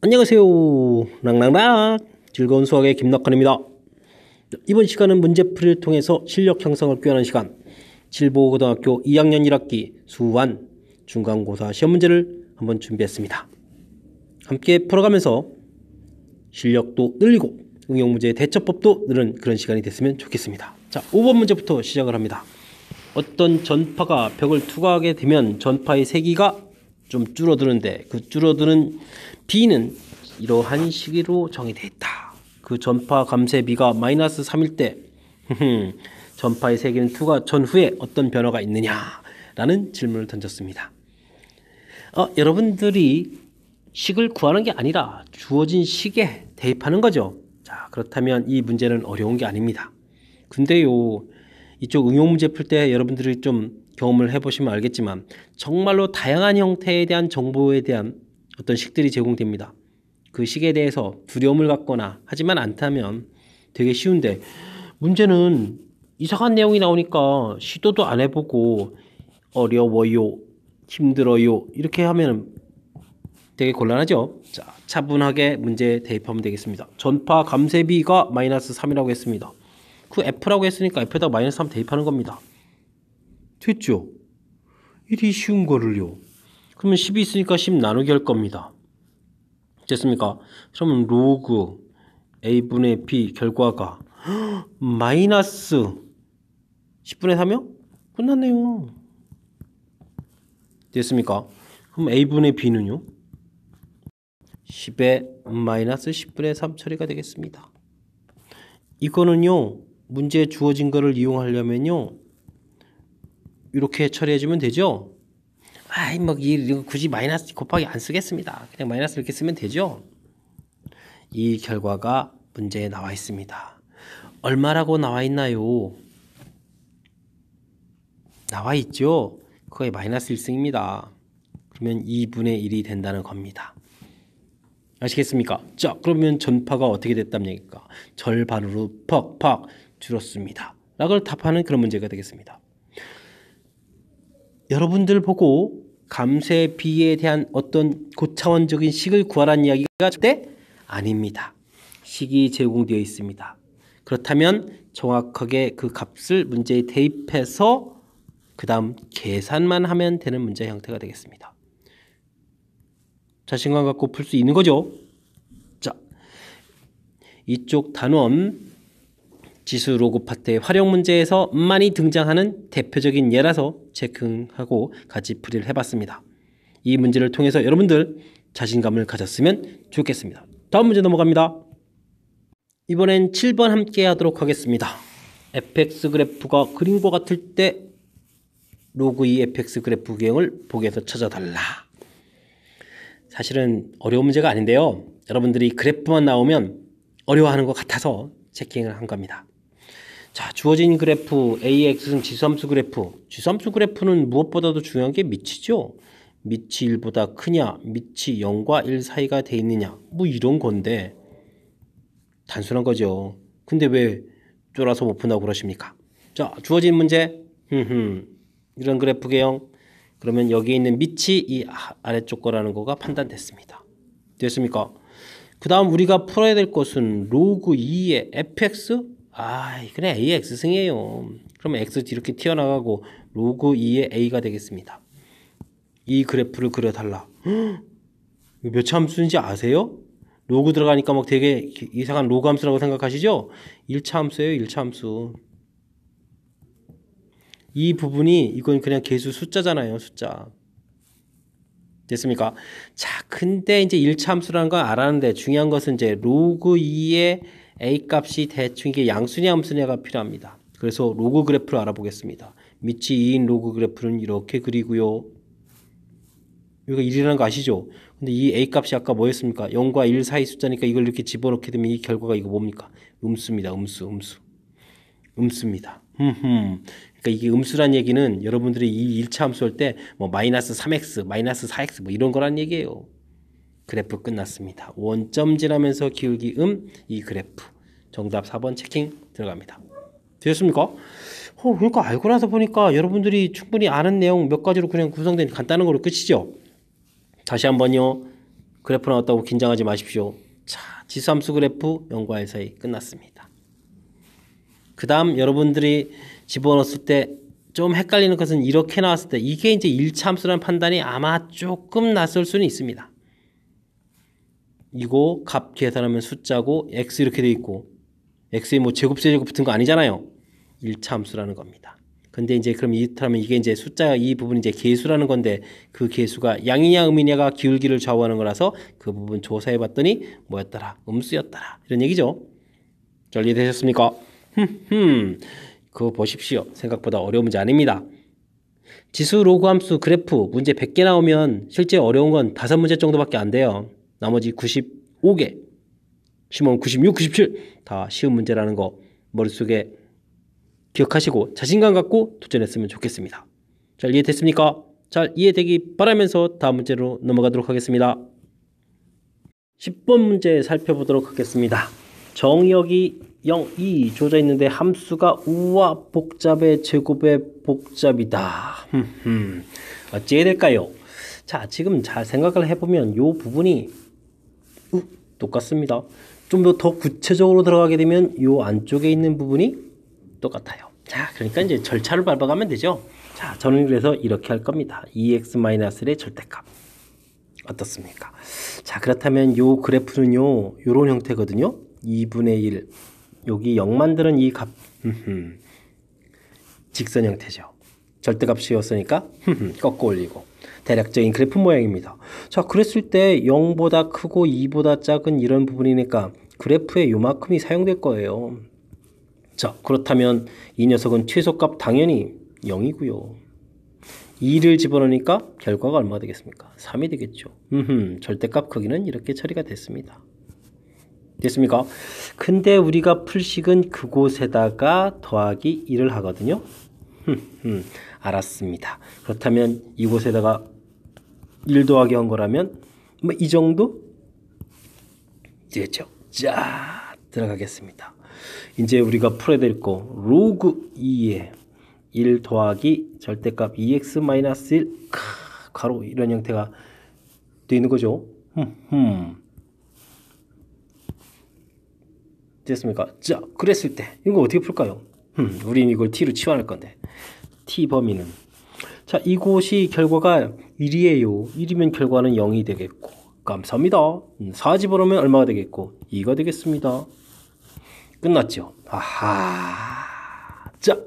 안녕하세요. 랑랑랑 즐거운 수학의 김낙헌입니다. 이번 시간은 문제풀이를 통해서 실력 형성을 꾀하는 시간, 칠보고등학교 2학년 1학기 수완 중간고사 시험 문제를 한번 준비했습니다. 함께 풀어가면서 실력도 늘리고 응용문제의 대처법도 늘은 그런 시간이 됐으면 좋겠습니다. 자, 5번 문제부터 시작을 합니다. 어떤 전파가 벽을 투과하게 되면 전파의 세기가 좀 줄어드는데 그 줄어드는 B는 이러한 식으로 정의되어 있다. 그 전파 감쇄비가 마이너스 3일 때 전파의 세기는 투과 전후에 어떤 변화가 있느냐라는 질문을 던졌습니다. 여러분들이 식을 구하는 게 아니라 주어진 식에 대입하는 거죠. 자, 그렇다면 이 문제는 어려운 게 아닙니다. 근데요, 이쪽 응용 문제 풀 때 여러분들이 좀 경험을 해보시면 알겠지만 정말로 다양한 형태에 대한 정보에 대한 어떤 식들이 제공됩니다. 그 식에 대해서 두려움을 갖거나 하지만 않다면 되게 쉬운데, 문제는 이상한 내용이 나오니까 시도도 안 해보고 어려워요, 힘들어요 이렇게 하면 되게 곤란하죠. 자, 차분하게 문제에 대입하면 되겠습니다. 전파 감쇄비가 마이너스 3이라고 했습니다. 그 F라고 했으니까 F에다 마이너스 3 대입하는 겁니다. 됐죠? 이리 쉬운 거를요. 그러면 10이 있으니까 10 나누기 할 겁니다. 됐습니까? 그러면 로그 A분의 B 결과가 마이너스 10분의 3이요? 끝났네요. 됐습니까? 그럼 A분의 B는요? 10에 마이너스 10분의 3 처리가 되겠습니다. 이거는요, 문제에 주어진 거를 이용하려면요, 이렇게 처리해주면 되죠. 이거 굳이 마이너스 곱하기 안 쓰겠습니다. 그냥 마이너스 이렇게 쓰면 되죠. 이 결과가 문제에 나와 있습니다. 얼마라고 나와 있나요? 나와 있죠. 그거의 마이너스 1승입니다. 그러면 2분의 1이 된다는 겁니다. 아시겠습니까? 자, 그러면 전파가 어떻게 됐단 얘기일까? 절반으로 퍽퍽 줄었습니다. 라고 답하는 그런 문제가 되겠습니다. 여러분들 보고 감쇄비에 대한 어떤 고차원적인 식을 구하라는 이야기가 절대 아닙니다. 식이 제공되어 있습니다. 그렇다면 정확하게 그 값을 문제에 대입해서 그 다음 계산만 하면 되는 문제 형태가 되겠습니다. 자신감 갖고 풀 수 있는 거죠. 자, 이쪽 단원 지수 로그 파트의 활용 문제에서 많이 등장하는 대표적인 예라서 체크하고 같이 풀이를 해봤습니다. 이 문제를 통해서 여러분들 자신감을 가졌으면 좋겠습니다. 다음 문제 넘어갑니다. 이번엔 7번 함께 하도록 하겠습니다. fx 그래프가 그림과 같을 때 로그 2 fx 그래프 유형을 보기에서 찾아달라. 사실은 어려운 문제가 아닌데요, 여러분들이 그래프만 나오면 어려워하는 것 같아서 체킹을 한 겁니다. 자, 주어진 그래프 AX는 지수함수 그래프. 지수함수 그래프는 무엇보다도 중요한 게 밑이죠. 밑이 1보다 크냐, 밑이 0과 1 사이가 돼 있느냐, 뭐 이런 건데 단순한 거죠. 근데 왜 쫄아서 못 푼다고 그러십니까? 자, 주어진 문제 이런 그래프 개형. 그러면 여기 있는 밑이 이 아래쪽 거라는 거가 판단됐습니다. 됐습니까? 그 다음 우리가 풀어야 될 것은 로그 2의 fx? 그냥 AX승이에요. 그러면 X 이렇게 튀어나가고 로그 2의 A가 되겠습니다. 이 그래프를 그려달라. 몇 차 함수인지 아세요? 로그 들어가니까 막 되게 이상한 로그 함수라고 생각하시죠? 1차 함수예요, 1차 함수. 이 부분이, 이건 그냥 개수 숫자잖아요, 숫자. 됐습니까? 자, 근데 이제 1차 함수라는 거 알았는데 중요한 것은 이제 로그 2의 A 값이 대충 이게 양수냐 함수냐가 필요합니다. 그래서 로그 그래프를 알아보겠습니다. 밑이 2인 로그 그래프는 이렇게 그리고요. 여기가 1이라는 거 아시죠? 근데 이 A 값이 아까 뭐였습니까? 0과 1 사이 숫자니까 이걸 이렇게 집어넣게 되면 이 결과가 이거 뭡니까? 음수입니다. 음수입니다. 그러니까 이게 음수란 얘기는 여러분들이 이 1차 함수 할 때 뭐 마이너스 3x, 마이너스 4x 뭐 이런 거란 얘기예요. 그래프 끝났습니다. 원점 지나면서 기울기 이 그래프. 정답 4번 체킹 들어갑니다. 되셨습니까? 그러니까 알고 나서 보니까 여러분들이 충분히 아는 내용 몇 가지로 그냥 구성된 간단한 거로 끝이죠. 다시 한번요. 그래프 나왔다고 긴장하지 마십시오. 자, 지수함수 그래프 0과 1 사이 끝났습니다. 그 다음 여러분들이 집어넣었을 때 좀 헷갈리는 것은 이렇게 나왔을 때 이게 이제 1차 함수라는 판단이 아마 조금 낯설 수는 있습니다. 이거 값 계산하면 숫자고 x 이렇게 돼 있고 x에 뭐 제곱 세제곱 붙은 거 아니잖아요. 1차 함수라는 겁니다. 근데 이제 그럼 이렇다면 이게 이제 숫자 이 부분이 이제 계수라는 건데 그 계수가 양이냐 음이냐가 기울기를 좌우하는 거라서 그 부분 조사해 봤더니 뭐였더라? 음수였더라. 이런 얘기죠. 잘 이해되셨습니까? 그거 보십시오. 생각보다 어려운 문제 아닙니다. 지수 로그 함수 그래프 문제 100개 나오면 실제 어려운 건 5문제 정도밖에 안 돼요. 나머지 95개, 심은 96, 97 다 쉬운 문제라는 거 머릿속에 기억하시고 자신감 갖고 도전했으면 좋겠습니다. 잘 이해됐습니까? 잘 이해되기 바라면서 다음 문제로 넘어가도록 하겠습니다. 10번 문제 살펴보도록 하겠습니다. 정의역이 0, 2 주어져 있는데 함수가 우와 복잡의 제곱의 복잡이다. 어찌해야 될까요? 자, 지금 잘 생각을 해보면 이 부분이 똑같습니다. 좀 더 구체적으로 들어가게 되면 이 안쪽에 있는 부분이 똑같아요. 자, 그러니까 이제 절차를 밟아가면 되죠. 자, 저는 그래서 이렇게 할 겁니다. 2x-1의 절대값. 어떻습니까? 자, 그렇다면 이 그래프는요, 이런 형태거든요. 2분의 1. 여기 0 만드는 이 값. 직선 형태죠. 절대값이었으니까 꺾어 올리고. 대략적인 그래프 모양입니다. 자, 그랬을 때 0보다 크고 2보다 작은 이런 부분이니까 그래프에 요만큼이 사용될 거예요. 자, 그렇다면 이 녀석은 최소값 당연히 0이고요. 2를 집어넣으니까 결과가 얼마가 되겠습니까? 3이 되겠죠. 절대값 크기는 이렇게 처리가 됐습니다. 됐습니까? 근데 우리가 풀식은 그곳에다가 더하기 1을 하거든요. 알았습니다. 그렇다면 이곳에다가 1 더하기 한 거라면 뭐 이 정도? 되겠죠. 자, 들어가겠습니다. 이제 우리가 풀어야 될 거 로그 2에 1 더하기 절대값 2x-1 가로 이런 형태가 되어 있는 거죠. 됐습니까? 자, 그랬을 때 이거 어떻게 풀까요? 우리는 이걸 t로 치환할 건데 t 범위는 자, 이곳이 결과가 1이에요. 1이면 결과는 0이 되겠고 감사합니다. 4 집어넣으면 얼마가 되겠고 2가 되겠습니다. 끝났죠? 아하. 자,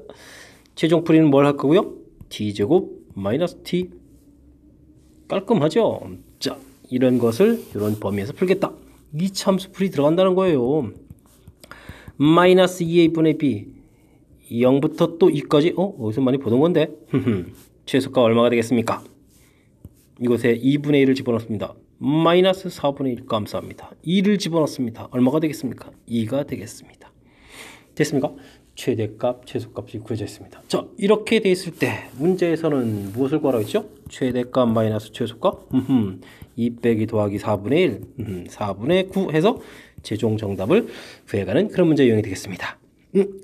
최종 풀이는 뭘 할 거고요? t제곱 마이너스 t. 깔끔하죠? 자, 이런 것을 이런 범위에서 풀겠다. 이 참수 풀이 들어간다는 거예요. 마이너스 2a분의 b 0부터 또 2까지 어디서 많이 보던 건데 최소값 얼마가 되겠습니까? 이곳에 2분의 1을 집어넣습니다. 마이너스 4분의 1 감사합니다. 2를 집어넣습니다. 얼마가 되겠습니까? 2가 되겠습니다. 됐습니까? 최대값, 최소값이 구해져 있습니다. 자, 이렇게 돼 있을 때 문제에서는 무엇을 구하라고 했죠? 최대값 마이너스 최소값 2 빼기 더하기 4분의 1 4분의 9 해서 최종 정답을 구해가는 그런 문제 유형이 되겠습니다.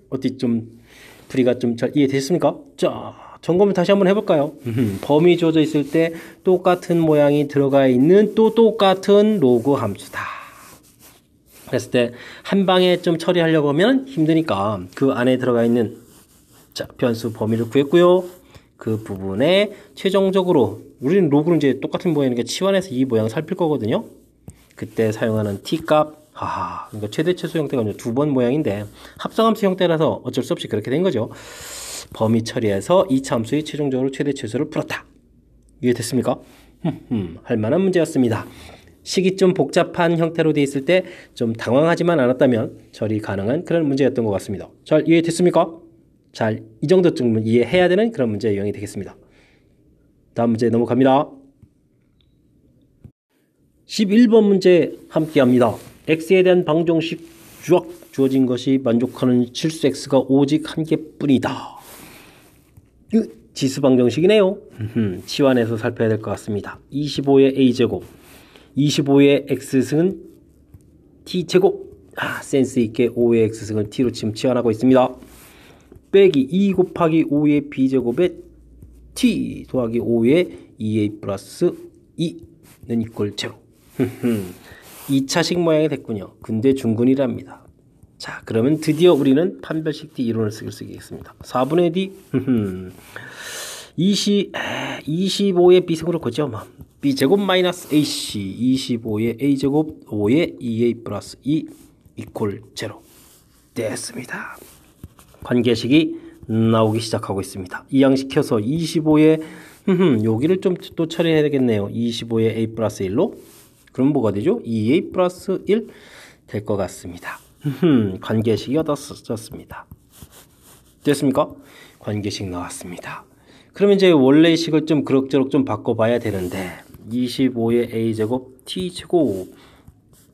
어디 좀 풀이가 좀 잘 이해됐습니까? 자, 점검을 다시 한번 해볼까요? 범위 주어져 있을 때 똑같은 모양이 들어가 있는 또 똑같은 로그 함수다. 그랬을 때 한 방에 좀 처리하려고 하면 힘드니까 그 안에 들어가 있는 자, 변수 범위를 구했고요. 그 부분에 최종적으로 우리는 로그는 이제 똑같은 모양이니까 치환해서 이 모양 살필 거거든요. 그때 사용하는 t값 그러니까 최대 최소 형태가 2번 모양인데 합성함수 형태라서 어쩔 수 없이 그렇게 된 거죠. 범위 처리해서 이 함수의 최종적으로 최대 최소를 풀었다. 이해됐습니까? 할 만한 문제였습니다. 식이 좀 복잡한 형태로 되어 있을 때 좀 당황하지만 않았다면 처리 가능한 그런 문제였던 것 같습니다. 잘 이해됐습니까? 잘 이 정도쯤 이해해야 되는 그런 문제 유형이 되겠습니다. 다음 문제 넘어갑니다. 11번 문제 함께 합니다. x에 대한 방정식 쫙 주어진 것이 만족하는 실수 x가 오직 한 개뿐이다. 지수 방정식이네요. 치환해서 살펴야 될 것 같습니다. 25의 a제곱 25의 x승은 t제곱 센스 있게 5의 x승을 t로 지금 치환하고 있습니다. 빼기 2 곱하기 5의 b제곱에 t 더하기 5의 2a 플러스 2는 이꼴 제로. 2차식 모양이 됐군요. 근데 중근이랍니다. 자, 그러면 드디어 우리는 판별식 D 이론을 쓰겠습니다. 4분의 D 25의 B승으로 거죠. B제곱 마이너스 AC 25의 A제곱 5의 2A 플러스 2 이퀄 0 됐습니다. 관계식이 나오기 시작하고 있습니다. 이항시켜서 25의 여기를 좀 또 처리해야 되겠네요. 25의 A 플러스 1로 그럼 뭐가 되죠? 2A 플러스 1 될 것 같습니다. 관계식이 얻어졌습니다. 됐습니까? 관계식 나왔습니다. 그러면 이제 원래 식을 좀 그럭저럭 좀 바꿔봐야 되는데 25의 A제곱 T제곱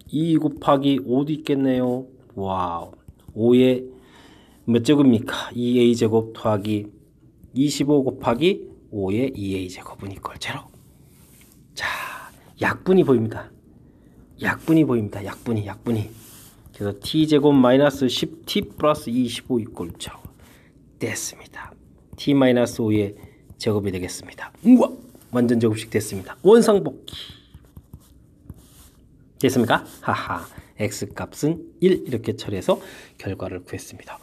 2 곱하기 5도 있겠네요. 와우. 5의 몇 제곱입니까? 2A제곱 더하기 25 곱하기 5의 2A제곱은 이퀄 0. 자, 약분이 보입니다. 약분이 보입니다. 약분이. 그래서 T제곱 마이너스 10T 플러스 25 이퀄 0 됐습니다. T 마이너스 5의 제곱이 되겠습니다. 우와! 완전 제곱식 됐습니다. 원상복귀. 됐습니까? 하하. X값은 1 이렇게 처리해서 결과를 구했습니다.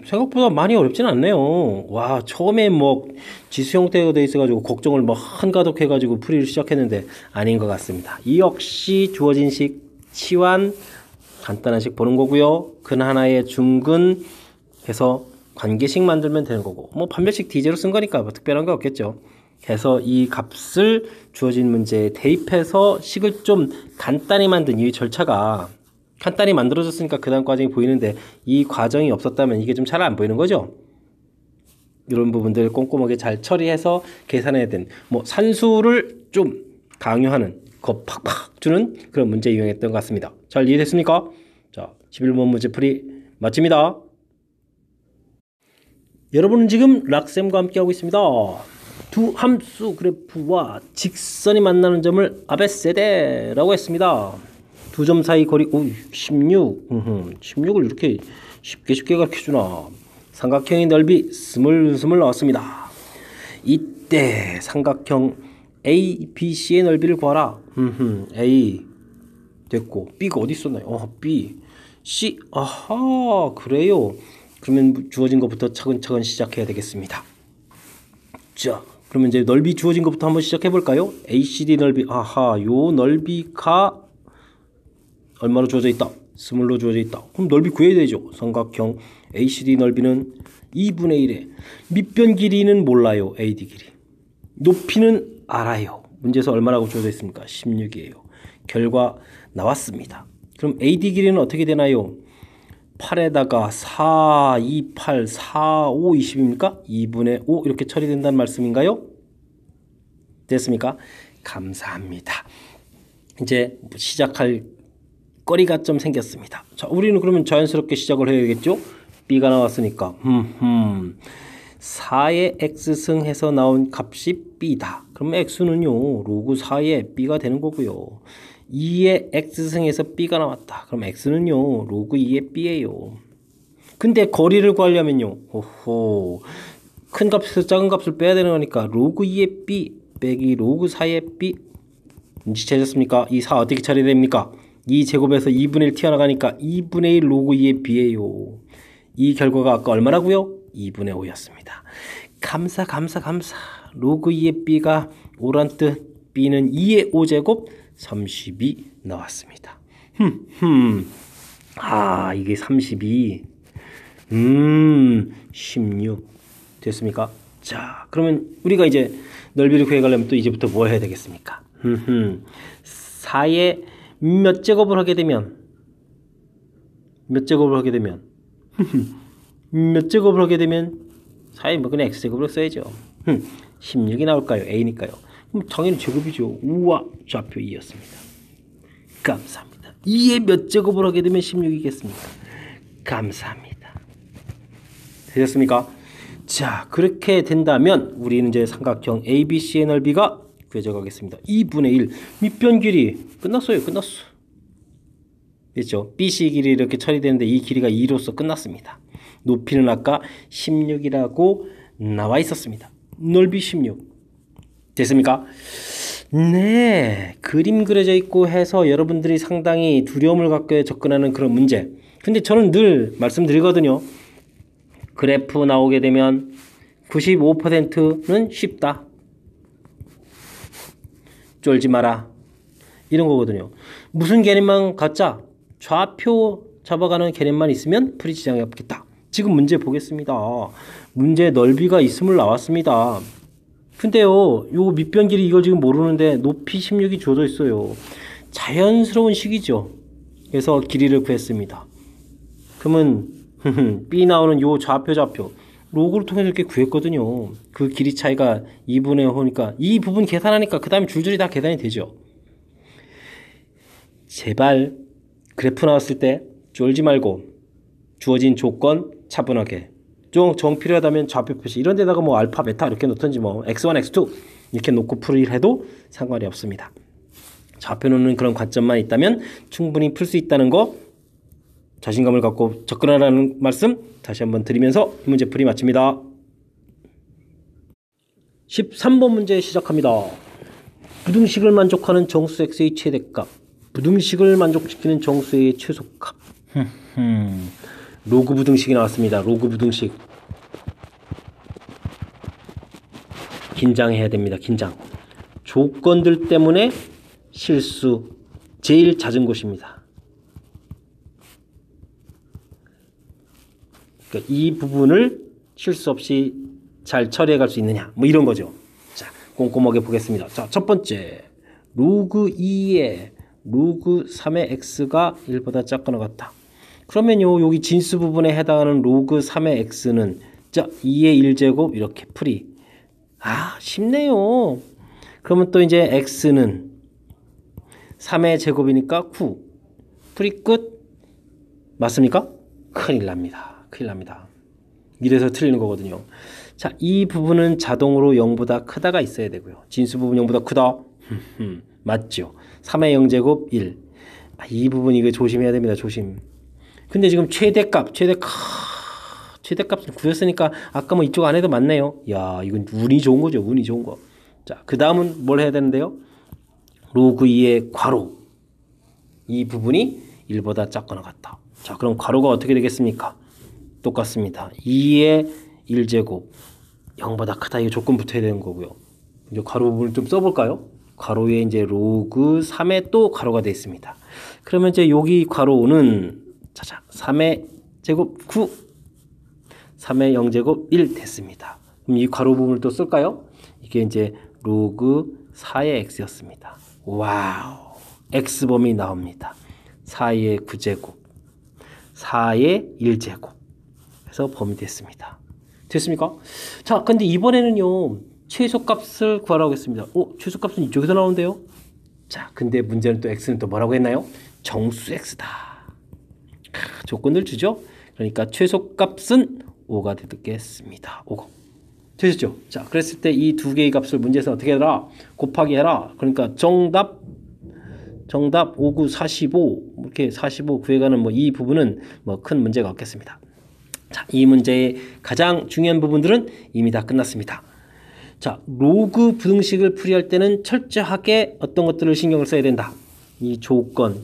생각보다 많이 어렵진 않네요. 와, 처음에 뭐 지수 형태가 돼 있어가지고 걱정을 뭐 한가득 해가지고 풀이를 시작했는데 아닌 것 같습니다. 이 역시 주어진 식 치환 간단한 식 보는 거고요. 근 하나의 중근 해서 관계식 만들면 되는 거고 뭐 판별식 D제로 쓴 거니까 뭐 특별한 거 없겠죠. 그래서 이 값을 주어진 문제에 대입해서 식을 좀 간단히 만든 이 절차가 간단히 만들어졌으니까 그 다음 과정이 보이는데 이 과정이 없었다면 이게 좀 잘 안 보이는 거죠. 이런 부분들 꼼꼼하게 잘 처리해서 계산해야 되는 뭐 산수를 좀 강요하는 거 팍팍 주는 그런 문제 이용했던 것 같습니다. 잘 이해됐습니까? 자, 11번 문제풀이 마칩니다. 여러분은 지금 락쌤과 함께하고 있습니다. 두 함수 그래프와 직선이 만나는 점을 아베세데라고 했습니다. 두 점 사이 거리 16 16을 이렇게 쉽게 가르쳐주나. 삼각형의 넓이 스물스물 나왔습니다. 이때 삼각형 ABC의 넓이를 구하라. A 됐고 B가 어디 있었나요? B C 아하 그래요. 그러면 주어진 것부터 차근차근 시작해야 되겠습니다. 자, 그러면 이제 넓이 주어진 것부터 한번 시작해 볼까요? ACD 넓이 아하 요 넓이가 얼마로 주어져 있다? 스물로 주어져 있다. 그럼 넓이 구해야 되죠. 삼각형 ACD 넓이는 2분의 1에 밑변 길이는 몰라요. AD 길이. 높이는 알아요. 문제에서 얼마라고 주어져 있습니까? 16이에요. 결과 나왔습니다. 그럼 AD 길이는 어떻게 되나요? 8에다가 4, 2, 8, 4, 5, 20입니까? 2분의 5 이렇게 처리된다는 말씀인가요? 됐습니까? 감사합니다. 이제 시작할 거리가 좀 생겼습니다. 자, 우리는 그러면 자연스럽게 시작을 해야겠죠? B가 나왔으니까 4의 X승해서 나온 값이 B다. 그럼 X는요 로그 4의 B가 되는 거고요. 2의 X승해서 B가 나왔다. 그럼 X는요 로그 2의 B예요. 근데 거리를 구하려면요 큰 값에서 작은 값을 빼야 되는 거니까 로그 2의 B 빼기 로그 4의 B 눈치채셨습니까? 이 4 어떻게 처리됩니까? 2제곱에서 2분의 1 튀어나가니까 2분의 1 로그 2의 B예요. 이 결과가 아까 얼마라고요? 2분의 5였습니다. 감사. 로그 2의 B가 5란 뜻. B는 2의 5제곱 32 나왔습니다. 아, 이게 32. 16 됐습니까? 자, 그러면 우리가 이제 넓이를 구해가려면 또 이제부터 뭐 해야 되겠습니까? 4의 몇 제곱을 하게 되면 몇 제곱을 하게 되면 4의 뭐 그냥 X제곱으로 써야죠. 16이 나올까요? A니까요. 그럼 당연히 제곱이죠. 우와, 좌표 2였습니다. 감사합니다. 2의 몇 제곱을 하게 되면 16이겠습니까? 감사합니다. 되셨습니까? 자, 그렇게 된다면 우리는 이제 삼각형 ABC의 넓이가 구해져 가겠습니다. 2분의 1 밑변 길이 끝났어. 됐죠? BC 길이 이렇게 처리되는데 이 길이가 2로서 끝났습니다. 높이는 아까 16이라고 나와 있었습니다. 넓이 16 됐습니까? 네, 그림 그려져 있고 해서 여러분들이 상당히 두려움을 갖고 접근하는 그런 문제. 근데 저는 늘 말씀드리거든요. 그래프 나오게 되면 95%는 쉽다. 쫄지 마라. 이런 거거든요. 무슨 개념만 갖자? 좌표 잡아가는 개념만 있으면 풀이 지장이 없겠다. 지금 문제 보겠습니다. 문제 넓이가 있음을 나왔습니다. 근데요, 요 밑변 길이 이걸 지금 모르는데 높이 16이 주어져 있어요. 자연스러운 식이죠. 그래서 길이를 구했습니다. 그러면 B 나오는 요 좌표 로그를 통해서 이렇게 구했거든요. 그 길이 차이가 2분의 5니까 이 부분 계산하니까 그 다음에 줄줄이 다 계산이 되죠. 제발 그래프 나왔을 때 쫄지 말고 주어진 조건 차분하게 정 필요하다면 좌표 표시 이런 데다가 뭐 알파 베타 이렇게 놓든지 뭐 x1 x2 이렇게 놓고 풀이를 해도 상관이 없습니다. 좌표 놓는 그런 관점만 있다면 충분히 풀 수 있다는 거 자신감을 갖고 접근하라는 말씀 다시 한번 드리면서 이 문제 풀이 마칩니다. 13번 문제 시작합니다. 부등식을 만족하는 정수 x의 최대값, 부등식을 만족시키는 정수의 최소값. 로그 부등식이 나왔습니다. 로그 부등식. 긴장해야 됩니다. 긴장. 조건들 때문에 실수 제일 잦은 곳입니다. 그러니까 이 부분을 실수 없이 잘 처리해 갈 수 있느냐 뭐 이런 거죠. 자, 꼼꼼하게 보겠습니다. 자, 첫 번째 로그 2에 로그 3의 x가 1보다 작거나 같다. 그러면요, 여기 진수 부분에 해당하는 로그 3의 x는 자 2의 1제곱 이렇게 풀이. 아, 쉽네요. 그러면 또 이제 x는 3의 제곱이니까 9. 풀이 끝. 맞습니까? 큰일 납니다. 큰일 납니다. 이래서 틀리는 거거든요. 자, 이 부분은 자동으로 0보다 크다가 있어야 되고요. 진수 부분 0보다 크다. 맞죠? 3의 0제곱 1. 아, 이 부분 이거 조심해야 됩니다. 조심. 근데 지금 최대값을 구했으니까 아까 뭐 이쪽 안에도 맞네요. 야, 이건 운이 좋은 거죠. 운이 좋은 거. 자, 그 다음은 뭘 해야 되는데요? 로그 2의 괄호. 이 부분이 1보다 작거나 같다. 자, 그럼 괄호가 어떻게 되겠습니까? 똑같습니다. 2의 1제곱 0보다 크다. 이 조건 붙어야 되는 거고요. 이제 괄호 부분을 좀 써볼까요? 괄호에 이제 로그 3에 또 괄호가 되어 있습니다. 그러면 이제 여기 괄호는 자자 3의 제곱 9 3의 0제곱 1 됐습니다. 그럼 이 괄호 부분을 또 쓸까요? 이게 이제 로그 4의 x였습니다. 와우, x범위 나옵니다. 4의 9제곱 4의 1제곱 해서 범위 됐습니다. 됐습니까? 자, 근데 이번에는요, 최소값을 구하라고 했습니다. 최소값은 이쪽에서 나오는데요? 자, 근데 문제는 또 x는 또 뭐라고 했나요? 정수 x다. 조건을 주죠? 그러니까 최소값은 5가 되겠습니다. 5가. 되셨죠? 자, 그랬을 때 이 두 개의 값을 문제에서 어떻게 해라? 곱하기 해라. 그러니까 정답 5, 9, 45 이렇게 45 구해가는 뭐 이 부분은 뭐 큰 문제가 없겠습니다. 자, 이 문제의 가장 중요한 부분들은 이미 다 끝났습니다. 자, 로그 부등식을 풀이할 때는 철저하게 어떤 것들을 신경을 써야 된다. 이 조건.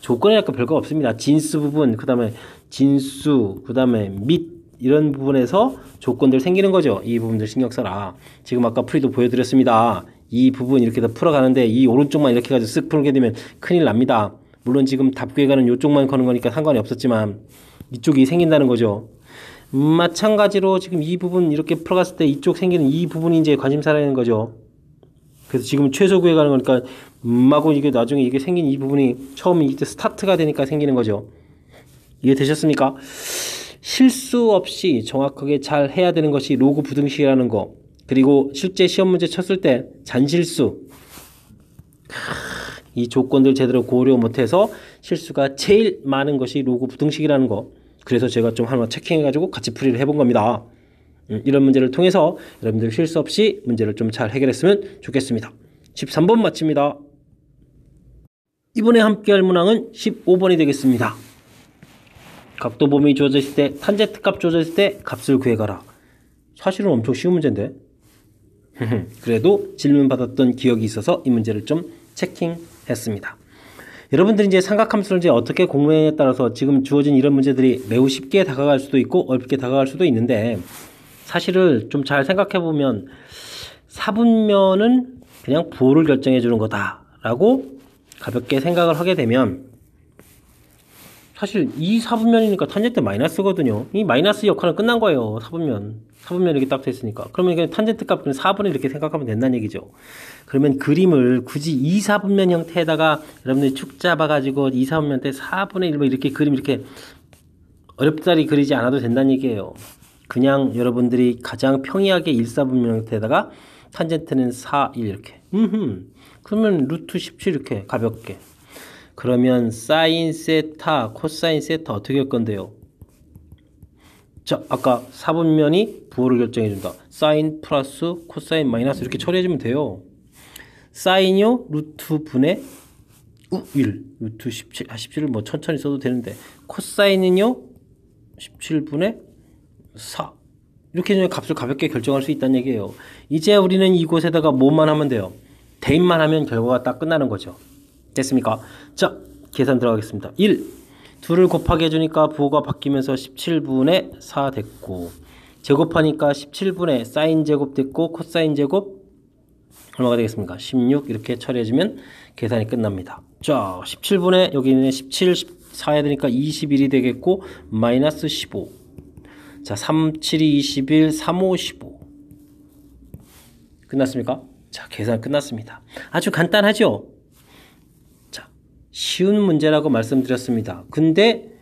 조건이 아까 별거 없습니다. 진수 부분, 그 다음에 진수, 그 다음에 및 이런 부분에서 조건들 생기는 거죠. 이 부분들 신경 써라. 지금 아까 풀이도 보여드렸습니다. 이 부분 이렇게 다 풀어가는데 이 오른쪽만 이렇게 가지고 쓱 풀게 되면 큰일 납니다. 물론 지금 답 구해가는 이쪽만 거는 거니까 상관이 없었지만 이쪽이 생긴다는 거죠. 마찬가지로 지금 이 부분 이렇게 풀어갔을 때 이쪽 생기는 이 부분이 이제 관심사라는 거죠. 그래서 지금 최소 구해가는 거니까 하고 이게 나중에 이게 생긴 이 부분이 처음 이때 스타트가 되니까 생기는 거죠. 이해되셨습니까? 실수 없이 정확하게 잘 해야 되는 것이 로그 부등식이라는 거. 그리고 실제 시험 문제 쳤을 때 잔실수. 이 조건들 제대로 고려 못해서 실수가 제일 많은 것이 로그 부등식이라는 거. 그래서 제가 좀 하나 체킹해가지고 같이 풀이를 해본 겁니다. 이런 문제를 통해서 여러분들 실수 없이 문제를 좀 잘 해결했으면 좋겠습니다. 13번 마칩니다. 이번에 함께 할 문항은 15번이 되겠습니다. 각도 범위 주어져 있을 때 탄젠트 값 주어져 있을 때 값을 구해가라. 사실은 엄청 쉬운 문제인데 그래도 질문 받았던 기억이 있어서 이 문제를 좀 체킹했습니다. 여러분들이 이제 삼각함수를 이제 어떻게 공부했냐에 따라서 지금 주어진 이런 문제들이 매우 쉽게 다가갈 수도 있고 어렵게 다가갈 수도 있는데, 사실을 좀 잘 생각해 보면 사분면은 그냥 부호를 결정해 주는 거다라고 가볍게 생각을 하게 되면, 사실 이 사분면이니까 탄젠트 마이너스거든요. 이 마이너스 역할은 끝난 거예요. 사분면 이렇게 딱 됐으니까. 그러면 이게 탄젠트 값은 4분의 이렇게 생각하면 된다는 얘기죠. 그러면 그림을 굳이 2사분면 형태에다가 여러분들이 축 잡아가지고 2사분면 때 4분의 1 뭐 이렇게 그림 이렇게 어렵다리 그리지 않아도 된다는 얘기예요. 그냥 여러분들이 가장 평이하게 1사분면 형태에다가 탄젠트는 4, 1 이렇게. 그러면 루트 17 이렇게 가볍게. 그러면 사인 세타, 코사인 세타 어떻게 할 건데요? 자, 아까 사분면이 부호를 결정해준다. 사인 플러스 코사인 마이너스 이렇게 처리해주면 돼요. 사인이요? 루트 분의 1, 루트 17, 17을 뭐 천천히 써도 되는데, 코사인은요? 17분의 4. 이렇게 값을 가볍게 결정할 수 있다는 얘기예요. 이제 우리는 이곳에다가 뭐만 하면 돼요? 대입만 하면 결과가 딱 끝나는 거죠. 됐습니까? 자, 계산 들어가겠습니다. 1, 2를 곱하기 해주니까 부호가 바뀌면서 17분의 4 됐고, 제곱하니까 17분의 사인 제곱 됐고, 코사인 제곱 얼마가 되겠습니까? 16 이렇게 처리해주면 계산이 끝납니다. 자, 17분의 여기는 17, 14 해야 되니까 21이 되겠고, 마이너스 15. 자, 3, 7이 21, 3, 5, 15. 끝났습니까? 자, 계산 끝났습니다. 아주 간단하죠? 쉬운 문제라고 말씀드렸습니다. 근데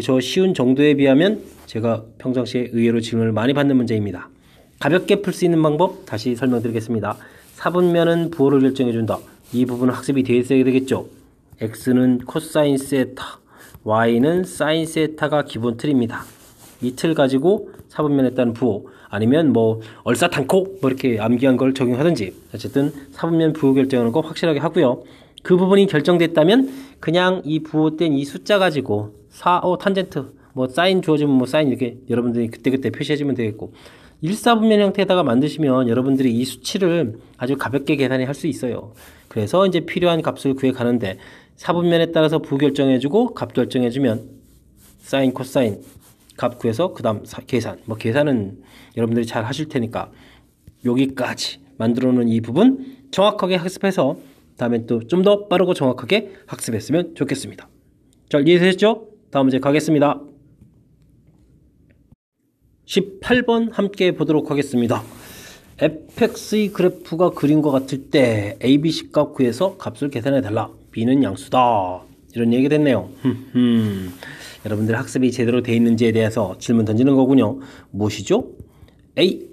저 쉬운 정도에 비하면 제가 평상시에 의외로 질문을 많이 받는 문제입니다. 가볍게 풀 수 있는 방법 다시 설명드리겠습니다. 사분면은 부호를 결정해준다. 이 부분은 학습이 되어 있어야 되겠죠. x는 코사인 세타, y는 사인 세타가 기본 틀입니다. 이 틀 가지고 사분면에 따른 부호, 아니면 뭐 얼사탄코 뭐 이렇게 암기한 걸 적용하든지, 어쨌든 사분면 부호 결정하는 거 확실하게 하고요. 그 부분이 결정됐다면 그냥 이 부호된 이 숫자 가지고 탄젠트 뭐 사인 주어지면 뭐 사인 이렇게 여러분들이 그때그때 표시해주면 되겠고, 1사분면 형태에다가 만드시면 여러분들이 이 수치를 아주 가볍게 계산을 할 수 있어요. 그래서 이제 필요한 값을 구해 가는데, 사분면에 따라서 부호 결정해주고 값 결정해주면 사인 코사인 값 구해서 그 다음 계산, 뭐 계산은 여러분들이 잘 하실 테니까 여기까지 만들어 놓은 이 부분 정확하게 학습해서 다음엔 또 좀 더 빠르고 정확하게 학습했으면 좋겠습니다. 잘 이해되셨죠? 다음 문제 가겠습니다. 18번 함께 보도록 하겠습니다. fx의 그래프가 그린 것 같을 때 ABC 값 구해서 값을 계산해 달라. b는 양수다. 이런 얘기가 됐네요. 여러분들 학습이 제대로 되어 있는지에 대해서 질문 던지는 거군요. 무엇이죠? A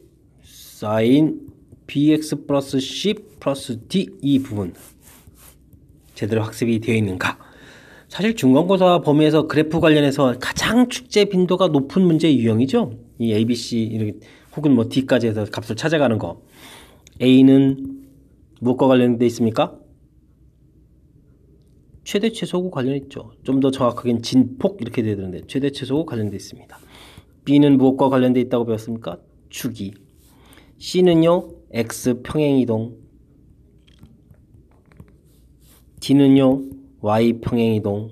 sin bx 플러스 c 플러스 d 이 부분 제대로 학습이 되어 있는가? 사실 중간고사 범위에서 그래프 관련해서 가장 축제 빈도가 높은 문제 유형이죠. 이 ABC 이렇게 혹은 뭐 D까지 해서 값을 찾아가는 거. A는 무엇과 관련돼 있습니까? 최대 최소고 관련 있죠. 좀 더 정확하게는 진폭 이렇게 돼야 되는데 최대 최소고 관련돼 있습니다. B는 무엇과 관련돼 있다고 배웠습니까? 축이. C는요 X 평행이동. D는요 Y 평행이동.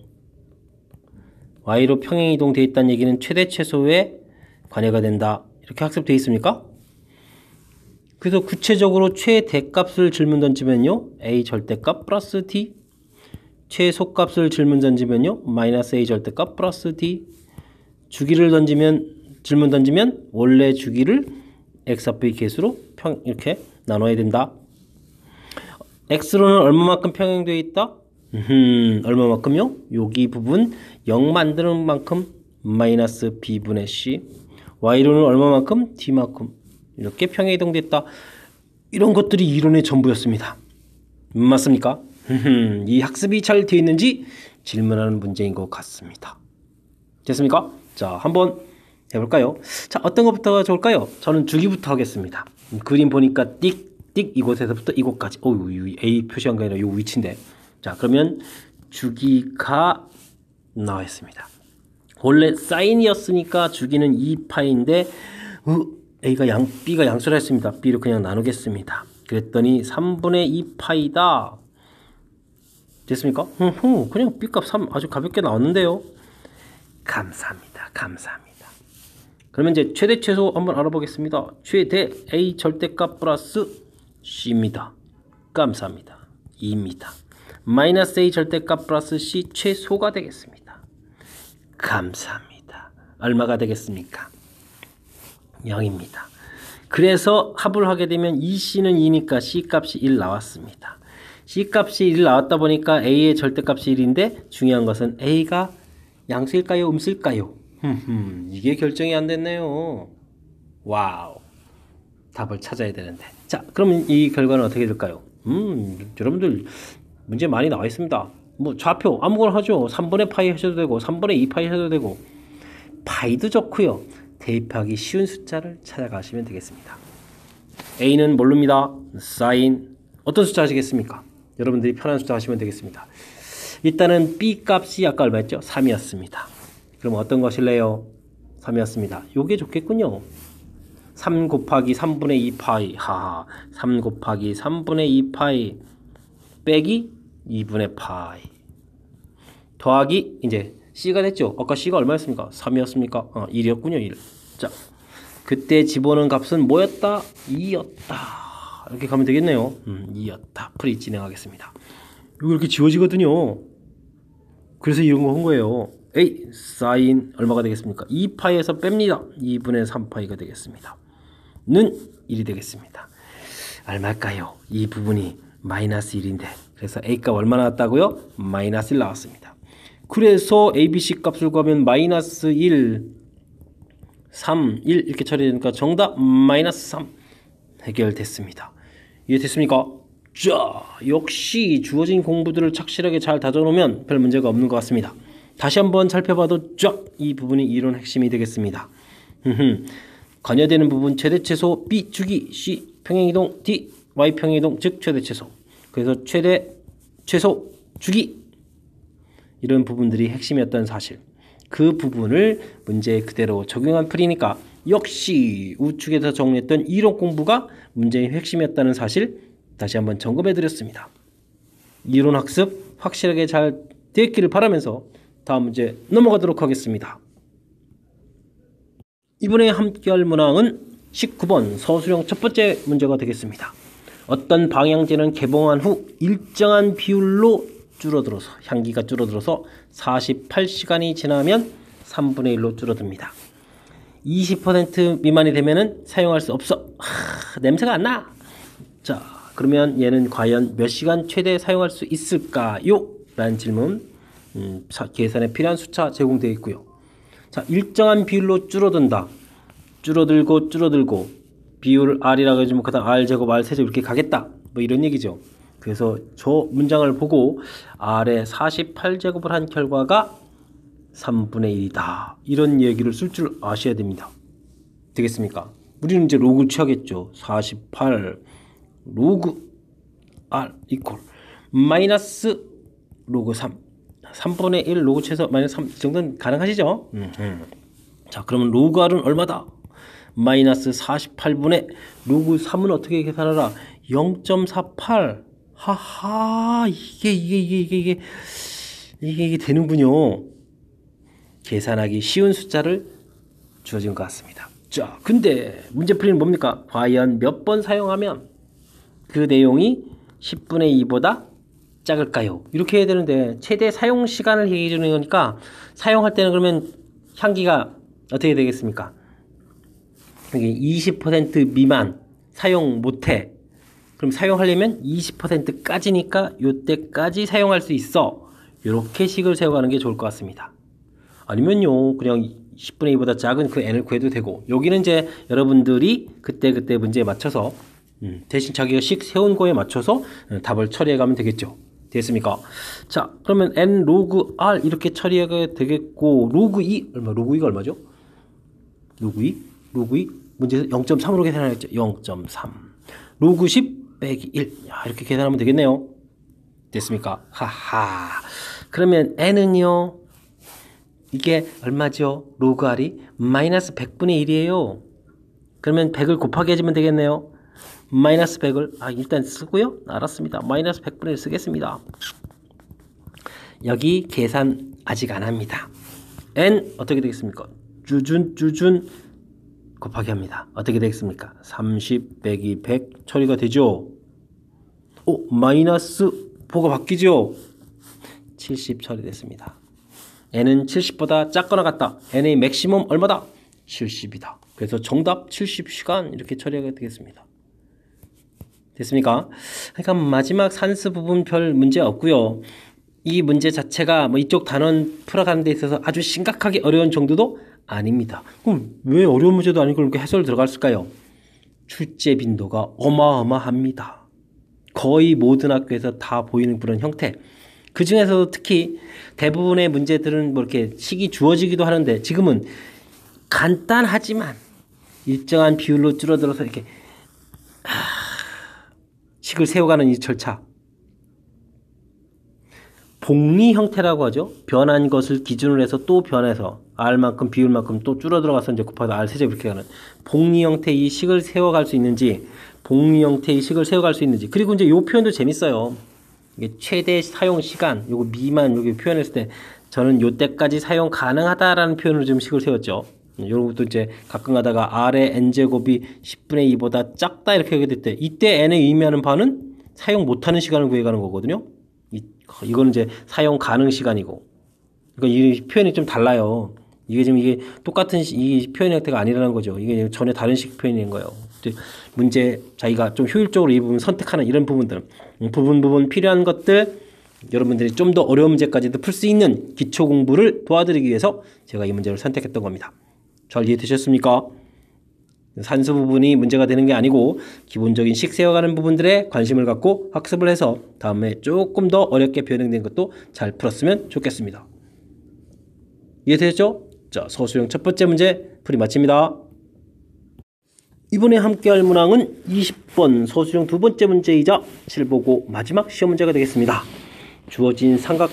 Y로 평행이동 되어 있다는 얘기는 최대 최소에 관여가 된다. 이렇게 학습되어 있습니까? 그래서 구체적으로 최대값을 질문 던지면요 A 절대값 플러스 D, 최소값을 질문 던지면요 마이너스 A 절대값 플러스 D, 주기를 질문 던지면 원래 주기를 XV 개수로 이렇게 나눠야 된다. X로는 얼마만큼 평행되어 있다? 얼마만큼요? 여기 부분 0 만드는 만큼 마이너스 B분의 C, Y로는 얼마만큼? D만큼 이렇게 평행이동됐다. 이런 것들이 이론의 전부였습니다. 맞습니까? 이 학습이 잘 되어 있는지 질문하는 문제인 것 같습니다. 됐습니까? 자, 한번 해볼까요? 자, 어떤 것부터 좋을까요? 저는 주기부터 하겠습니다. 그림 보니까 띡띡 이곳에서부터 이곳까지. A 표시한 게 아니라 요 위치인데. 자, 그러면 주기가 나와 있습니다. 원래 사인이었으니까 주기는 2파인데 B가 양수를 했습니다. B를 그냥 나누겠습니다. 그랬더니 3분의 2 파이다. 됐습니까? 그냥 B값 3 아주 가볍게 나왔는데요. 감사합니다. 감사합니다. 그러면 이제 최대 최소 한번 알아보겠습니다. 최대 A 절대값 플러스 C입니다. 감사합니다. 2입니다. 마이너스 A 절대값 플러스 C 최소가 되겠습니다. 감사합니다. 얼마가 되겠습니까? 0입니다. 그래서 합을 하게 되면 2C는 2니까 C값이 1 나왔습니다. C값이 1 나왔다 보니까 A의 절대값이 1인데 중요한 것은 A가 양수일까요? 음수일까요? 이게 결정이 안 됐네요. 와우. 답을 찾아야 되는데. 자, 그러면 이 결과는 어떻게 될까요? 여러분들 문제 많이 나와 있습니다. 뭐 좌표 아무거나 하죠. 3분의 파이 하셔도 되고 3분의 2 파이 하셔도 되고 파이도 좋고요. 대입하기 쉬운 숫자를 찾아가시면 되겠습니다. A는 모릅니다. 사인 어떤 숫자 하시겠습니까? 여러분들이 편한 숫자 하시면 되겠습니다. 일단은 B 값이 아까 얼마였죠? 3이었습니다. 그럼 어떤 것일래요? 3이었습니다. 요게 좋겠군요. 3 곱하기 3분의 2 파이 하하 3 곱하기 3분의 2 파이 빼기 2분의 파이 더하기 이제 C가 됐죠. 아까 C가 얼마였습니까? 3이었습니까? 1이었군요. 1. 자, 그때 집어넣은 값은 뭐였다? 2였다. 이렇게 가면 되겠네요. 2였다. 풀이 진행하겠습니다. 이거 이렇게 지워지거든요. 그래서 이런 거 한 거예요. A 사인 얼마가 되겠습니까? 2파이에서 뺍니다. 2분의 3파이가 되겠습니다. 는 1이 되겠습니다. 얼마일까요? 이 부분이 마이너스 1인데 그래서 A값 얼마 나왔다고요? 마이너스 1 나왔습니다. 그래서 ABC 값을 구하면 마이너스 1, 3, 1 이렇게 처리되니까 정답 마이너스 3 해결됐습니다. 이해됐습니까? 자, 역시 주어진 공부들을 착실하게 잘 다져놓으면 별 문제가 없는 것 같습니다. 다시 한번 살펴봐도 쫙 이 부분이 이론 핵심이 되겠습니다. 관여되는 부분 최대 최소 B 주기 C 평행이동 D Y 평행이동 즉 최대 최소 그래서 최대 최소 주기 이런 부분들이 핵심이었던 사실 그 부분을 문제에 그대로 적용한 풀이니까 역시 우측에서 정리했던 이론 공부가 문제의 핵심이었다는 사실 다시 한번 점검해 드렸습니다. 이론 학습 확실하게 잘 되었기를 바라면서 다음 문제 넘어가도록 하겠습니다. 이번에 함께할 문항은 19번 서술형 첫 번째 문제가 되겠습니다. 어떤 방향제는 개봉한 후 일정한 비율로 줄어들어서 향기가 줄어들어서 48시간이 지나면 3분의 1로 줄어듭니다. 20% 미만이 되면은 사용할 수 없어. 냄새가 안 나. 자, 그러면 얘는 과연 몇 시간 최대 사용할 수 있을까요? 라는 질문. 계산에 필요한 숫자 제공되어 있고요. 자, 일정한 비율로 줄어든다. 줄어들고 비율 R이라고 해주면 그 다음 R제곱 R세제곱 이렇게 가겠다. 뭐 이런 얘기죠. 그래서 저 문장을 보고 R에 48제곱을 한 결과가 3분의 1이다. 이런 얘기를 쓸 줄 아셔야 됩니다. 되겠습니까? 우리는 이제 로그를 취하겠죠. 48 로그 R 이퀄 마이너스 로그 3 3분의 1 로그 최소 마이너스 3 이 정도는 가능하시죠? 자, 그러면 로그 R은 얼마다? 마이너스 48분의 로그 3은 어떻게 계산하라? 0.48 하하 이게 되는군요. 계산하기 쉬운 숫자를 주어진 것 같습니다. 자, 근데 문제 풀이는 뭡니까? 과연 몇 번 사용하면 그 내용이 10분의 2보다 작을까요? 이렇게 해야 되는데 최대 사용 시간을 얘기해 주는 거니까 사용할 때는 그러면 향기가 어떻게 되겠습니까? 여기 20% 미만 사용 못해. 그럼 사용하려면 20%까지니까 요때까지 사용할 수 있어. 이렇게 식을 세워가는 게 좋을 것 같습니다. 아니면요 그냥 10분의 2보다 작은 그 n을 구해도 되고 여기는 이제 여러분들이 그때 문제에 맞춰서 대신 자기가 식 세운 거에 맞춰서 답을 처리해 가면 되겠죠. 됐습니까? 자, 그러면 n 로그 r 이렇게 처리하게 되겠고 로그 2 얼마? 로그 2가 얼마죠? 로그 2 문제에서 0.3으로 계산하겠죠. 0.3 로그 10 빼기 1 이렇게 계산하면 되겠네요. 됐습니까? 하하. 그러면 n은요 이게 얼마죠? 로그 r이 마이너스 100분의 1이에요. 그러면 100을 곱하기 해주면 되겠네요. 마이너스 100을 일단 쓰고요. 알았습니다. 마이너스 100분의 1 쓰겠습니다. 여기 계산 아직 안 합니다. n 어떻게 되겠습니까? 쭈준 곱하기 합니다. 어떻게 되겠습니까? 30 빼기 100 처리가 되죠. 마이너스 보가 바뀌죠. 70 처리됐습니다. n은 70보다 작거나 같다. n의 맥시멈 얼마다? 70이다. 그래서 정답 70시간 이렇게 처리가 되겠습니다. 됐습니까? 그러니까 마지막 산수 부분 별 문제 없고요. 이 문제 자체가 뭐 이쪽 단원 풀어가는 데 있어서 아주 심각하게 어려운 정도도 아닙니다. 그럼 왜 어려운 문제도 아니고 이렇게 해설 들어갔을까요? 출제 빈도가 어마어마합니다. 거의 모든 학교에서 다 보이는 그런 형태. 그 중에서도 특히 대부분의 문제들은 뭐 이렇게 식이 주어지기도 하는데 지금은 간단하지만 일정한 비율로 줄어들어서 이렇게 식을 세워가는 이 절차. 복리 형태라고 하죠. 변한 것을 기준으로 해서 또 변해서 R만큼 비율만큼 또 줄어들어가서 이제 곱하다 R 세제곱 이렇게 가는 복리 형태의 이 식을 세워갈 수 있는지, 복리 형태의 식을 세워갈 수 있는지. 그리고 이제 요 표현도 재밌어요. 이게 최대 사용 시간, 요거 미만 여기 표현했을 때 저는 요때까지 사용 가능하다라는 표현으로 지금 식을 세웠죠. 요런 것도 이제 가끔 가다가 R의 n제곱이 10분의 2보다 작다 이렇게 하게 될 때 이때 n의 의미하는 바는 사용 못하는 시간을 구해가는 거거든요. 이거는 이제 사용 가능 시간이고. 그러니까 이 표현이 좀 달라요. 이게 지금 이게 똑같은 이 표현 형태가 아니라는 거죠. 이게 전혀 다른 식 표현인 거예요. 문제 자기가 좀 효율적으로 이 부분 선택하는 이런 부분들, 부분 필요한 것들 여러분들이 좀 더 어려운 문제까지도 풀 수 있는 기초 공부를 도와드리기 위해서 제가 이 문제를 선택했던 겁니다. 잘 이해되셨습니까? 산수 부분이 문제가 되는 게 아니고 기본적인 식 세워가는 부분들에 관심을 갖고 학습을 해서 다음에 조금 더 어렵게 변형된 것도 잘 풀었으면 좋겠습니다. 이해되셨죠? 자, 서술형 첫 번째 문제 풀이 마칩니다. 이번에 함께할 문항은 20번 서술형 두 번째 문제이자 실보고 마지막 시험 문제가 되겠습니다. 주어진 삼각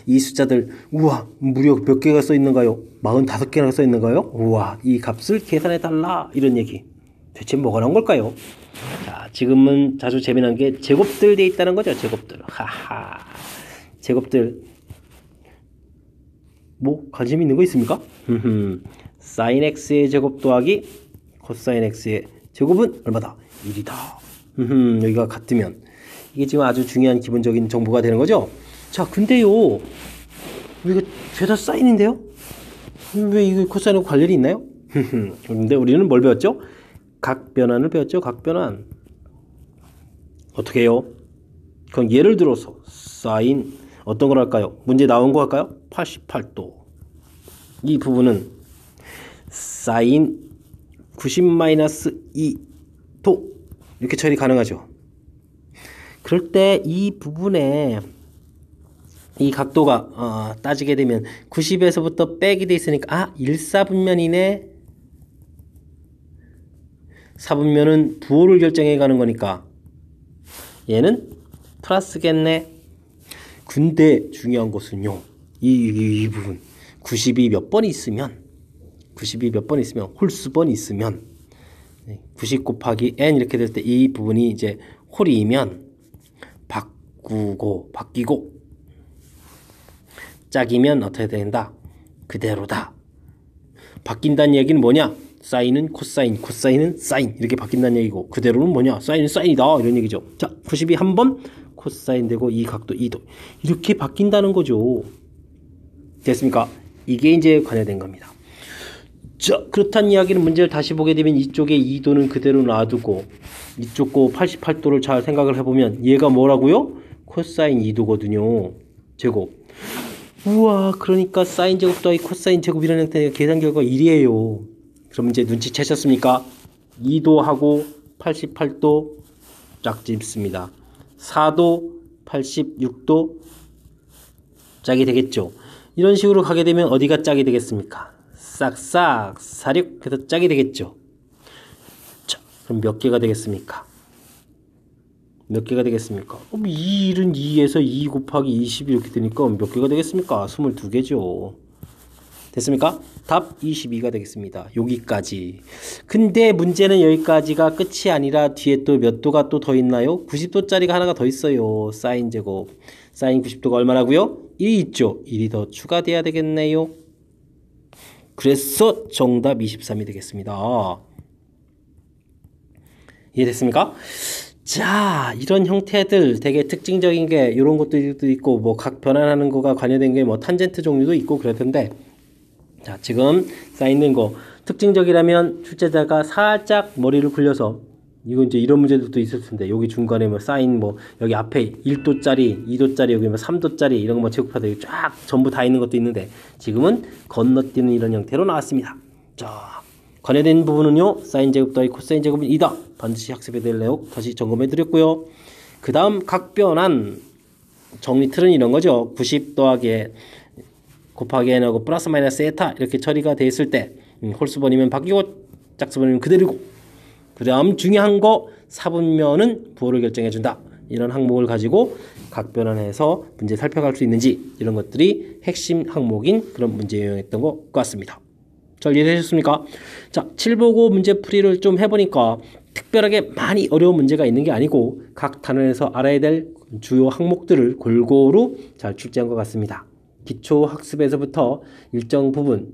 이 숫자들 우와 무려 몇 개가 써 있는가요? 45개나 써 있는가요? 우와 이 값을 계산해 달라 이런 얘기. 대체 뭐가 나온 걸까요? 자, 지금은 자주 재미난 게 제곱들 돼 있다는 거죠. 제곱들. 하하. 제곱들. 뭐 관심 있는 거 있습니까? sin x의 제곱 더하기 코사인 x의 제곱은 얼마다? 1이다. 여기가 같으면 이게 지금 아주 중요한 기본적인 정보가 되는 거죠. 자, 근데요 이거 죄다 사인인데요? 왜 이거 코사인하고 관련이 있나요? 근데 우리는 뭘 배웠죠? 각변환을 배웠죠. 각변환. 어떻게 해요? 그럼 예를 들어서 사인 어떤 걸 할까요? 문제 나온 거 할까요? 88도. 이 부분은 사인 90-2도 이렇게 처리 가능하죠. 그럴 때 이 부분에 이 각도가 따지게 되면 90에서부터 빼기 돼 있으니까 1/4분면이네. 4분면은 부호를 결정해 가는 거니까 얘는 플러스겠네. 근데 중요한 것은요. 이 부분 90이 몇 번 있으면 홀수번 있으면 90 곱하기 n 이렇게 될 때 이 부분이 이제 홀이면 바뀌고 짝이면 어떻게 된다? 그대로다. 바뀐다는 얘기는 뭐냐? 사인은 코사인, 코사인은 사인 이렇게 바뀐다는 얘기고 그대로는 뭐냐? 사인은 사인이다 이런 얘기죠. 자, 90이 한 번 코사인 되고 이 각도 2도 이렇게 바뀐다는 거죠. 됐습니까? 이게 이제 관여된 겁니다. 자, 그렇다는 이야기는 문제를 다시 보게 되면 이쪽에 2도는 그대로 놔두고 이쪽 거 88도를 잘 생각을 해보면 얘가 뭐라고요? 코사인 2도거든요. 제곱. 우와, 그러니까 사인 제곱 더하기 코사인 제곱이라는 형태의 계산 결과가 1이에요. 그럼 이제 눈치채셨습니까? 2도하고 88도 짝짓습니다. 4도 86도 짝이 되겠죠. 이런 식으로 가게 되면 어디가 짝이 되겠습니까? 싹싹 46 해서 짝이 되겠죠. 자, 그럼 몇 개가 되겠습니까? 몇 개가 되겠습니까? 2일은 2에서 2 곱하기 20 이렇게 되니까 몇 개가 되겠습니까? 22개죠. 됐습니까? 답 22가 되겠습니다. 여기까지. 근데 문제는 여기까지가 끝이 아니라 뒤에 또 몇 도가 또 더 있나요? 90도짜리가 하나가 더 있어요. 사인 제곱. 사인 90도가 얼마라고요? 1이 있죠. 1이 더 추가돼야 되겠네요. 그래서 정답 23이 되겠습니다. 이해됐습니까? 자, 이런 형태들 되게 특징적인 게 이런 것들도 있고 뭐 각 변환하는 거가 관여된 게 뭐 탄젠트 종류도 있고 그럴 텐데, 자, 지금 쌓여있는 거 특징적이라면 출제자가 살짝 머리를 굴려서, 이건 이제 이런 문제들도 있을 텐데, 여기 중간에 뭐 사인 뭐 여기 앞에 1도짜리 2도짜리 여기 뭐 3도짜리 이런 거 뭐 제곱하다 쫙 전부 다 있는 것도 있는데, 지금은 건너뛰는 이런 형태로 나왔습니다. 자, 관여된 부분은요, 사인 제곱 더하기 코사인 제곱은 2다. 반드시 학습해야 될 내용 다시 점검해 드렸고요. 그 다음 각변환 정리 틀은 이런 거죠. 90 더하기 곱하기 n하고 플러스 마이너스 에타 이렇게 처리가 돼 있을 때 홀수번이면 바뀌고 짝수번이면 그대로고, 그 다음 중요한 거 사분면은 부호를 결정해 준다. 이런 항목을 가지고 각변환해서 문제 살펴갈 수 있는지, 이런 것들이 핵심 항목인 그런 문제 유형이었던 것 같습니다. 잘 이해되셨습니까? 자, 7보고 문제풀이를 좀 해보니까 특별하게 많이 어려운 문제가 있는 게 아니고 각 단원에서 알아야 될 주요 항목들을 골고루 잘 출제한 것 같습니다. 기초학습에서부터 일정 부분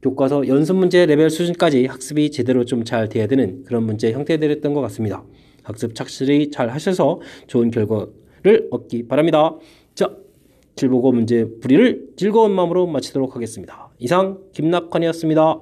교과서 연습문제 레벨 수준까지 학습이 제대로 좀 잘 돼야 되는 그런 문제 형태들이었던 것 같습니다. 학습 착실히 잘 하셔서 좋은 결과를 얻기 바랍니다. 자, 7보고 문제풀이를 즐거운 마음으로 마치도록 하겠습니다. 이상 김낙환이었습니다.